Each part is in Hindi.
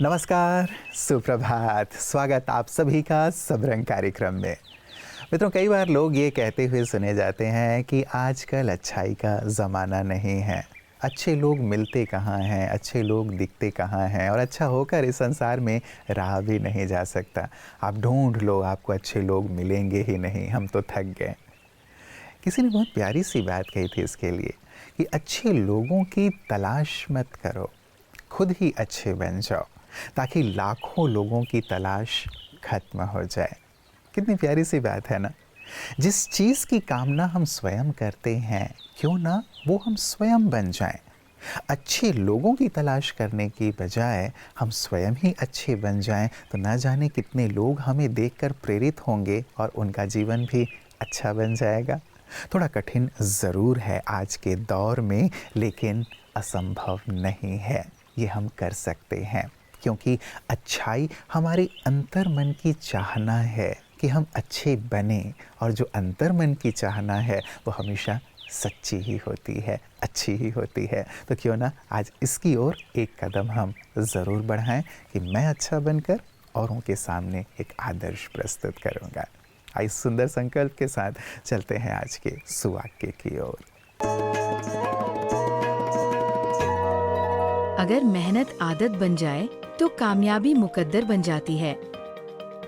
नमस्कार, सुप्रभात, स्वागत आप सभी का सबरंग कार्यक्रम में। मित्रों, कई बार लोग ये कहते हुए सुने जाते हैं कि आजकल अच्छाई का ज़माना नहीं है। अच्छे लोग मिलते कहाँ हैं, अच्छे लोग दिखते कहाँ हैं और अच्छा होकर इस संसार में रहा भी नहीं जा सकता। आप ढूंढ लो, आपको अच्छे लोग मिलेंगे ही नहीं, हम तो थक गए। किसी ने बहुत प्यारी सी बात कही थी इसके लिए कि अच्छे लोगों की तलाश मत करो, खुद ही अच्छे बन जाओ ताकि लाखों लोगों की तलाश खत्म हो जाए। कितनी प्यारी सी बात है ना। जिस चीज़ की कामना हम स्वयं करते हैं, क्यों ना वो हम स्वयं बन जाएं। अच्छे लोगों की तलाश करने की बजाय हम स्वयं ही अच्छे बन जाएं तो ना जाने कितने लोग हमें देखकर प्रेरित होंगे और उनका जीवन भी अच्छा बन जाएगा। थोड़ा कठिन ज़रूर है आज के दौर में, लेकिन असंभव नहीं है। ये हम कर सकते हैं क्योंकि अच्छाई हमारे अंतर मन की चाहना है कि हम अच्छे बने, और जो अंतर मन की चाहना है वो हमेशा सच्ची ही होती है, अच्छी ही होती है। तो क्यों ना आज इसकी ओर एक कदम हम ज़रूर बढ़ाएं कि मैं अच्छा बनकर औरों के सामने एक आदर्श प्रस्तुत करूँगा। इस सुंदर संकल्प के साथ चलते हैं आज के सुवाक्य की ओर। अगर मेहनत आदत बन जाए तो कामयाबी मुकद्दर बन जाती है।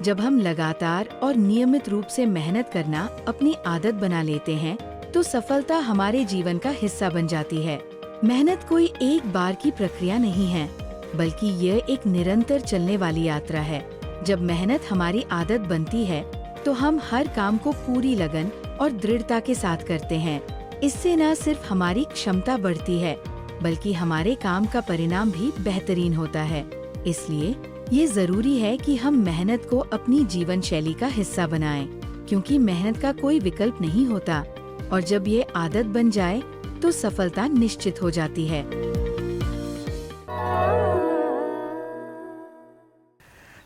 जब हम लगातार और नियमित रूप से मेहनत करना अपनी आदत बना लेते हैं तो सफलता हमारे जीवन का हिस्सा बन जाती है। मेहनत कोई एक बार की प्रक्रिया नहीं है, बल्कि यह एक निरंतर चलने वाली यात्रा है। जब मेहनत हमारी आदत बनती है तो हम हर काम को पूरी लगन और दृढ़ता के साथ करते हैं। इससे न सिर्फ हमारी क्षमता बढ़ती है, बल्कि हमारे काम का परिणाम भी बेहतरीन होता है। इसलिए ये जरूरी है कि हम मेहनत को अपनी जीवन शैली का हिस्सा बनाएं, क्योंकि मेहनत का कोई विकल्प नहीं होता और जब ये आदत बन जाए तो सफलता निश्चित हो जाती है।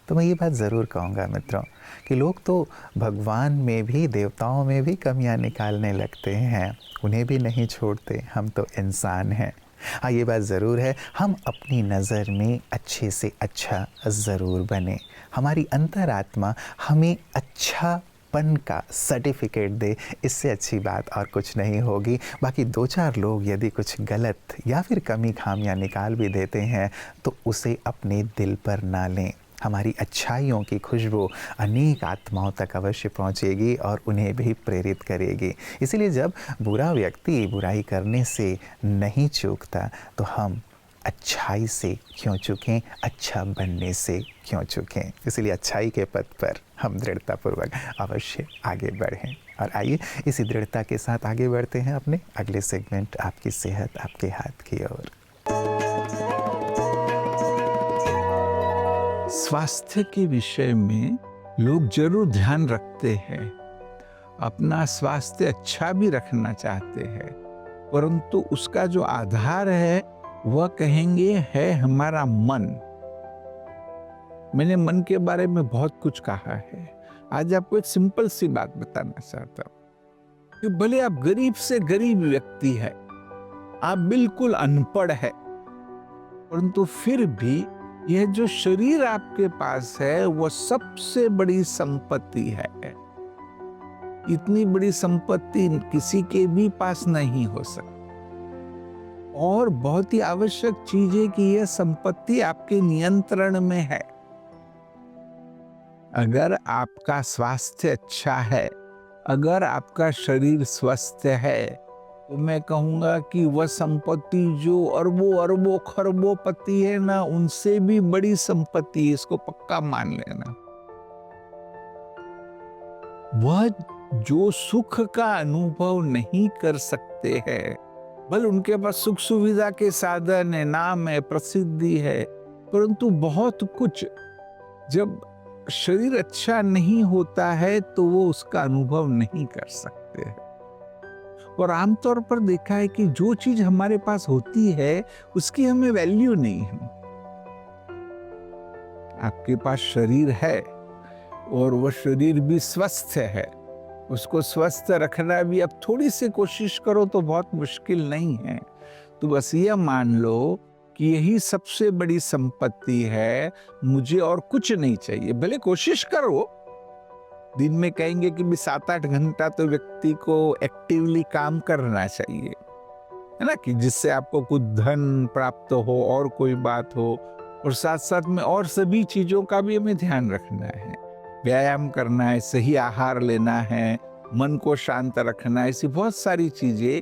तो मैं ये बात ज़रूर कहूँगा मित्रों कि लोग तो भगवान में भी, देवताओं में भी कमियां निकालने लगते हैं, उन्हें भी नहीं छोड़ते। हम तो इंसान हैं। हाँ, ये बात ज़रूर है, हम अपनी नज़र में अच्छे से अच्छा ज़रूर बने। हमारी अंतरात्मा हमें अच्छापन का सर्टिफिकेट दे, इससे अच्छी बात और कुछ नहीं होगी। बाकी दो चार लोग यदि कुछ गलत या फिर कमी खामियां निकाल भी देते हैं तो उसे अपने दिल पर ना लें। हमारी अच्छाइयों की खुशबू अनेक आत्माओं तक अवश्य पहुंचेगी और उन्हें भी प्रेरित करेगी। इसीलिए जब बुरा व्यक्ति बुराई करने से नहीं चूकता तो हम अच्छाई से क्यों चूकें, अच्छा बनने से क्यों चूकें। इसलिए अच्छाई के पथ पर हम दृढ़तापूर्वक अवश्य आगे बढ़ें। और आइए इसी दृढ़ता के साथ आगे बढ़ते हैं अपने अगले सेगमेंट, आपकी सेहत आपके हाथ की ओर। स्वास्थ्य के विषय में लोग जरूर ध्यान रखते हैं, अपना स्वास्थ्य अच्छा भी रखना चाहते हैं, परंतु उसका जो आधार है वह कहेंगे है हमारा मन। मैंने मन के बारे में बहुत कुछ कहा है। आज आपको एक सिंपल सी बात बताना चाहता हूं कि भले आप गरीब से गरीब व्यक्ति है, आप बिल्कुल अनपढ़ है, परंतु फिर भी यह जो शरीर आपके पास है वह सबसे बड़ी संपत्ति है। इतनी बड़ी संपत्ति किसी के भी पास नहीं हो सकती और बहुत ही आवश्यक चीज है कि यह संपत्ति आपके नियंत्रण में है। अगर आपका स्वास्थ्य अच्छा है, अगर आपका शरीर स्वस्थ है, तो मैं कहूंगा कि वह संपत्ति जो अरबों अरबों खरबों पति है ना, उनसे भी बड़ी संपत्ति, इसको पक्का मान लेना। वह जो सुख का अनुभव नहीं कर सकते हैं, भले उनके पास सुख सुविधा के साधन है, नाम है, प्रसिद्धि है, परंतु बहुत कुछ, जब शरीर अच्छा नहीं होता है तो वो उसका अनुभव नहीं कर सकते हैं। और आमतौर पर देखा है कि जो चीज हमारे पास होती है उसकी हमें वैल्यू नहीं है। आपके पास शरीर है और वह शरीर भी स्वस्थ है, उसको स्वस्थ रखना भी अब थोड़ी सी कोशिश करो तो बहुत मुश्किल नहीं है। तो बस ये मान लो कि यही सबसे बड़ी संपत्ति है, मुझे और कुछ नहीं चाहिए। भले कोशिश करो, दिन में कहेंगे कि भी 7-8 घंटा तो व्यक्ति को एक्टिवली काम करना चाहिए, है ना, कि जिससे आपको कुछ धन प्राप्त हो और कोई बात हो, और साथ साथ में और सभी चीजों का भी हमें ध्यान रखना है। व्यायाम करना है, सही आहार लेना है, मन को शांत रखना है, ऐसी बहुत सारी चीजें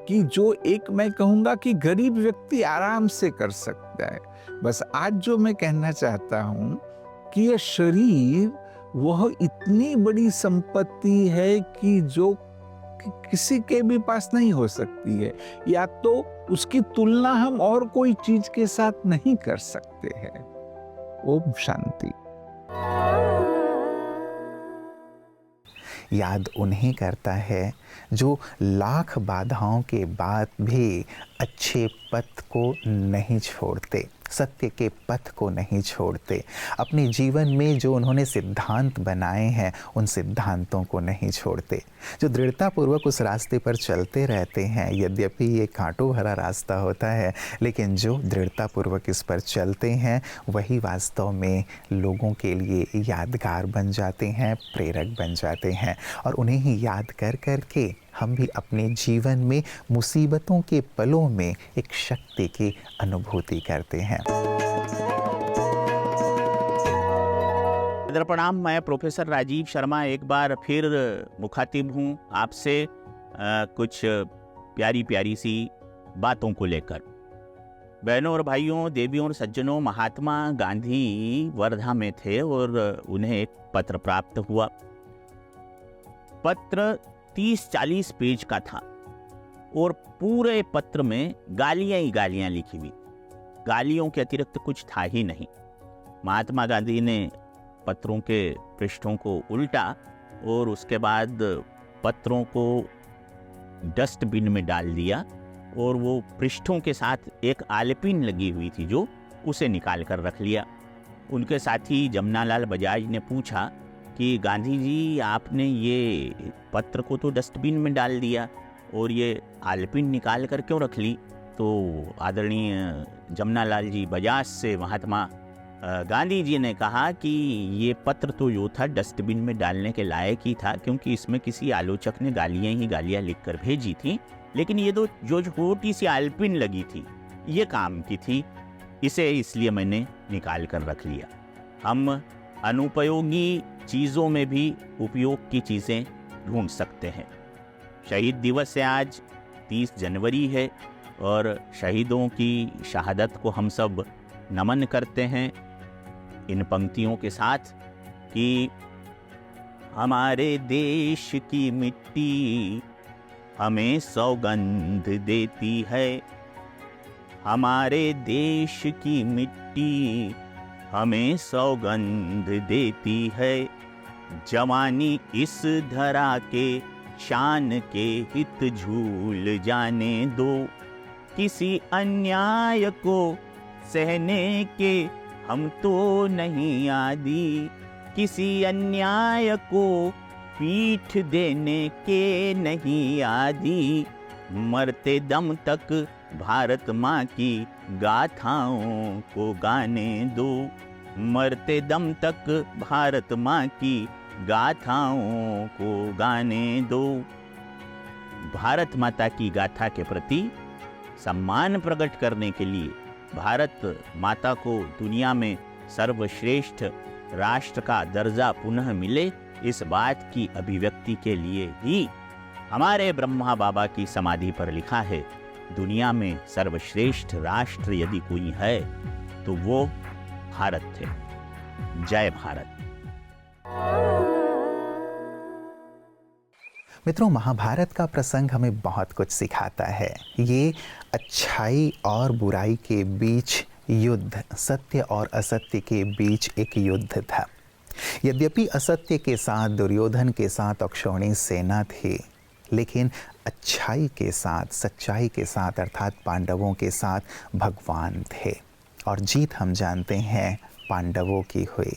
कि जो एक मैं कहूंगा कि गरीब व्यक्ति आराम से कर सकता है। बस आज जो मैं कहना चाहता हूं कि ये शरीर वह इतनी बड़ी संपत्ति है कि जो किसी के भी पास नहीं हो सकती है, या तो उसकी तुलना हम और कोई चीज के साथ नहीं कर सकते हैं। ओम शांति। याद उन्हें करता है जो लाख बाधाओं के बाद भी अच्छे पथ को नहीं छोड़ते, सत्य के पथ को नहीं छोड़ते। अपने जीवन में जो उन्होंने सिद्धांत बनाए हैं उन सिद्धांतों को नहीं छोड़ते, जो दृढ़तापूर्वक उस रास्ते पर चलते रहते हैं। यद्यपि ये कांटों भरा रास्ता होता है, लेकिन जो दृढ़तापूर्वक इस पर चलते हैं वही वास्तव में लोगों के लिए यादगार बन जाते हैं, प्रेरक बन जाते हैं। और उन्हें ही याद कर कर के हम भी अपने जीवन में मुसीबतों के पलों में एक शक्ति की अनुभूति करते हैं। प्रणाम, मैं प्रोफेसर राजीव शर्मा एक बार फिर मुखातिब हूँ आपसे कुछ प्यारी प्यारी सी बातों को लेकर। बहनों और भाइयों, देवियों और सज्जनों, महात्मा गांधी वर्धा में थे और उन्हें एक पत्र प्राप्त हुआ। पत्र 30-40 पेज का था और पूरे पत्र में गालियां ही गालियां लिखी हुई, गालियों के अतिरिक्त कुछ था ही नहीं। महात्मा गांधी ने पत्रों के पृष्ठों को उल्टा और उसके बाद पत्रों को डस्टबिन में डाल दिया और वो पृष्ठों के साथ एक आलपिन लगी हुई थी जो उसे निकाल कर रख लिया। उनके साथी जमनालाल बजाज ने पूछा कि गांधी जी, आपने ये पत्र को तो डस्टबिन में डाल दिया और ये आलपिन निकाल कर क्यों रख ली? तो आदरणीय जमनालाल जी बजाज से महात्मा गांधी जी ने कहा कि ये पत्र तो जो था डस्टबिन में डालने के लायक ही था, क्योंकि इसमें किसी आलोचक ने गालियां ही गालियां लिखकर भेजी थी, लेकिन ये तो जो छोटी सी आलपिन लगी थी ये काम की थी, इसे इसलिए मैंने निकाल कर रख लिया। हम अनुपयोगी चीज़ों में भी उपयोग की चीज़ें ढूंढ सकते हैं। शहीद दिवस से आज 30 जनवरी है और शहीदों की शहादत को हम सब नमन करते हैं इन पंक्तियों के साथ कि हमारे देश की मिट्टी हमें सौगंध देती है, हमारे देश की मिट्टी हमें सौगंध देती है, जवानी इस धरा के शान के हित झूल जाने दो, किसी अन्याय को सहने के हम तो नहीं आदी, किसी अन्याय को पीठ देने के नहीं आदी, मरते दम तक भारत माँ की गाथाओं को गाने दो, मरते दम तक भारत माँ की गाथाओं को गाने दो। भारत माता की गाथा के प्रति सम्मान प्रकट करने के लिए, भारत माता को दुनिया में सर्वश्रेष्ठ राष्ट्र का दर्जा पुनः मिले, इस बात की अभिव्यक्ति के लिए ही हमारे ब्रह्मा बाबा की समाधि पर लिखा है, दुनिया में सर्वश्रेष्ठ राष्ट्र यदि कोई है तो वो भारत है। जय भारत। मित्रों, महाभारत का प्रसंग हमें बहुत कुछ सिखाता है। ये अच्छाई और बुराई के बीच युद्ध, सत्य और असत्य के बीच एक युद्ध था। यद्यपि असत्य के साथ, दुर्योधन के साथ अक्षौणी सेना थी, लेकिन अच्छाई के साथ, सच्चाई के साथ अर्थात पांडवों के साथ भगवान थे। और जीत हम जानते हैं पांडवों की हुई,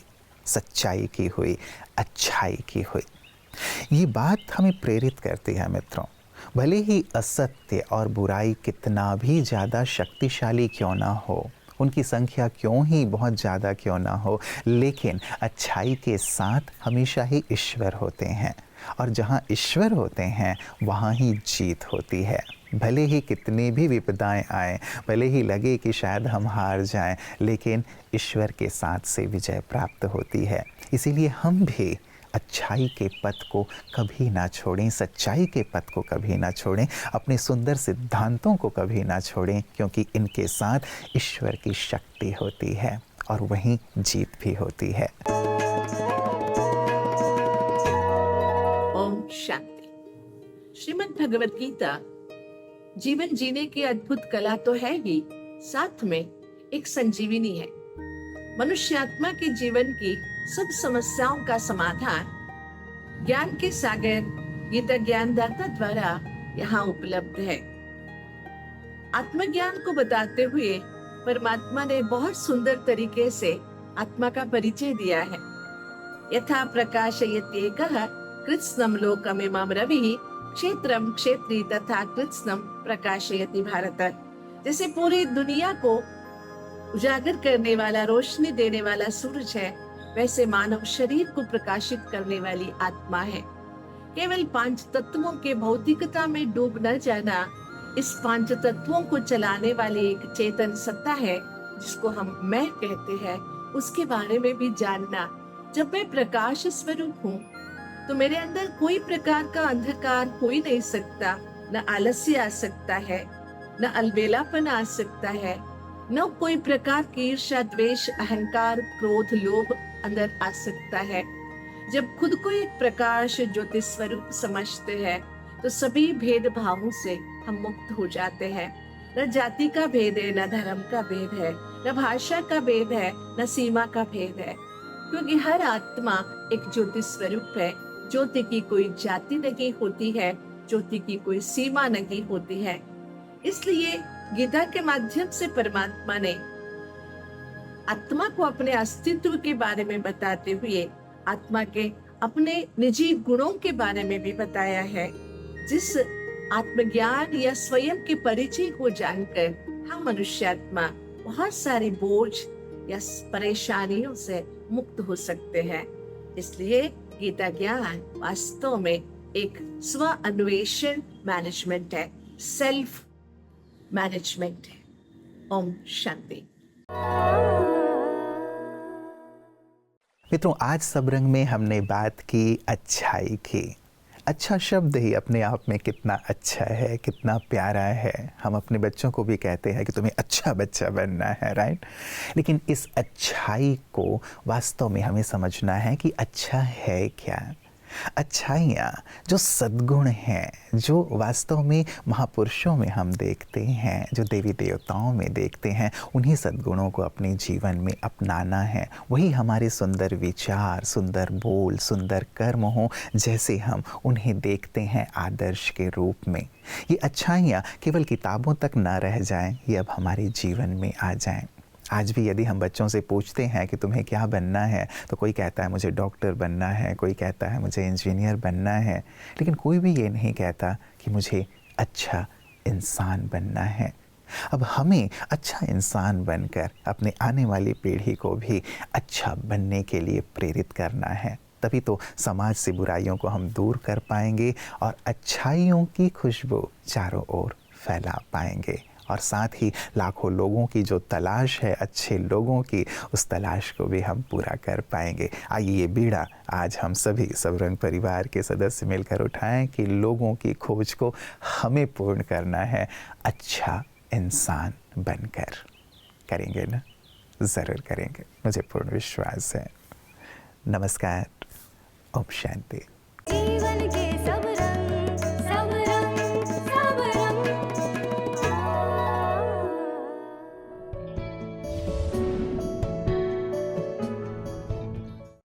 सच्चाई की हुई, अच्छाई की हुई। ये बात हमें प्रेरित करती है मित्रों। भले ही असत्य और बुराई कितना भी ज़्यादा शक्तिशाली क्यों ना हो, उनकी संख्या क्यों ही बहुत ज़्यादा क्यों ना हो, लेकिन अच्छाई के साथ हमेशा ही ईश्वर होते हैं, और जहाँ ईश्वर होते हैं वहाँ ही जीत होती है। भले ही कितनी भी विपदाएं आएँ, भले ही लगे कि शायद हम हार जाएं, लेकिन ईश्वर के साथ से विजय प्राप्त होती है। इसीलिए हम भी अच्छाई के पथ को कभी ना छोड़ें, सच्चाई के पथ को कभी ना छोड़ें, अपने सुंदर सिद्धांतों को कभी ना छोड़ें, क्योंकि इनके साथ ईश्वर की शक्ति होती है और वहीं जीत भी होती है। ओम शांति। श्रीमद् भगवत गीता जीवन जीने की अद्भुत कला तो है ही, साथ में एक संजीवनी है। मनुष्य आत्मा के जीवन की सब समस्याओं का समाधान ज्ञान के सागर गीता ज्ञानदाता द्वारा यहाँ उपलब्ध है। आत्मज्ञान को बताते हुए परमात्मा ने बहुत सुंदर तरीके से आत्मा का परिचय दिया है। यथा प्रकाशयत्येकः कृत्स्नं लोकमिमं रविः क्षेत्रम क्षेत्री तथा कृत्स्नं प्रकाशयति भारत। जैसे पूरी दुनिया को उजागर करने वाला, रोशनी देने वाला सूरज है, वैसे मानव शरीर को प्रकाशित करने वाली आत्मा है। केवल 5 तत्वों के भौतिकता में डूब न जाना, इस 5 तत्वों को चलाने वाली एक चेतन सत्ता है जिसको हम मैं कहते हैं, उसके बारे में भी जानना। जब मैं प्रकाश स्वरूप हूँ तो मेरे अंदर कोई प्रकार का अंधकार हो ही नहीं सकता। न आलस्य आ सकता है, न अलबेलापन आ सकता है, न कोई प्रकार की ईर्ष्या, द्वेष, अहंकार, क्रोध, लोभ अंदर आ सकता है। जब खुद को एक प्रकाश ज्योति स्वरूप समझते हैं तो सभी भेदभावों से हम मुक्त हो जाते हैं। न जाति का भेद है, न धर्म का भेद है, न भाषा का भेद है, न सीमा का भेद है, क्योंकि हर आत्मा एक ज्योति स्वरूप है। ज्योति की कोई जाति नहीं होती है, ज्योति की कोई सीमा नहीं होती है। इसलिए गीता के माध्यम से परमात्मा ने आत्मा को अपने अस्तित्व के बारे में बताते हुए आत्मा के अपने निजी गुणों के बारे में भी बताया है। जिस आत्मज्ञान या स्वयं के परिचय को जानकर हम मनुष्यात्मा बहुत सारे बोझ या परेशानियों से मुक्त हो सकते हैं। इसलिए गीता ज्ञान वास्तव में एक स्व अन्वेषण मैनेजमेंट है, सेल्फ मैनेजमेंट है। ओम शांति। मित्रों, आज सबरंग में हमने बात की अच्छाई की। अच्छा शब्द ही अपने आप में कितना अच्छा है, कितना प्यारा है। हम अपने बच्चों को भी कहते हैं कि तुम्हें अच्छा बच्चा बनना है, राइट? लेकिन इस अच्छाई को वास्तव में हमें समझना है कि अच्छा है क्या। अच्छाइयाँ जो सद्गुण हैं, जो वास्तव में महापुरुषों में हम देखते हैं, जो देवी देवताओं में देखते हैं, उन्हीं सद्गुणों को अपने जीवन में अपनाना है। वही हमारे सुंदर विचार, सुंदर बोल, सुंदर कर्म हों, जैसे हम उन्हें देखते हैं आदर्श के रूप में। ये अच्छाइयाँ केवल किताबों तक ना रह जाएं, ये अब हमारे जीवन में आ जाएं। आज भी यदि हम बच्चों से पूछते हैं कि तुम्हें क्या बनना है, तो कोई कहता है मुझे डॉक्टर बनना है, कोई कहता है मुझे इंजीनियर बनना है, लेकिन कोई भी ये नहीं कहता कि मुझे अच्छा इंसान बनना है। अब हमें अच्छा इंसान बनकर अपने आने वाली पीढ़ी को भी अच्छा बनने के लिए प्रेरित करना है। तभी तो समाज से बुराइयों को हम दूर कर पाएंगे और अच्छाइयों की खुशबू चारों ओर फैला पाएंगे। और साथ ही लाखों लोगों की जो तलाश है अच्छे लोगों की, उस तलाश को भी हम पूरा कर पाएंगे। आइए ये बीड़ा आज हम सभी सबरंग परिवार के सदस्य मिलकर उठाएं कि लोगों की खोज को हमें पूर्ण करना है अच्छा इंसान बनकर। करेंगे ना? ज़रूर करेंगे, मुझे पूर्ण विश्वास है। नमस्कार। ओम शांति।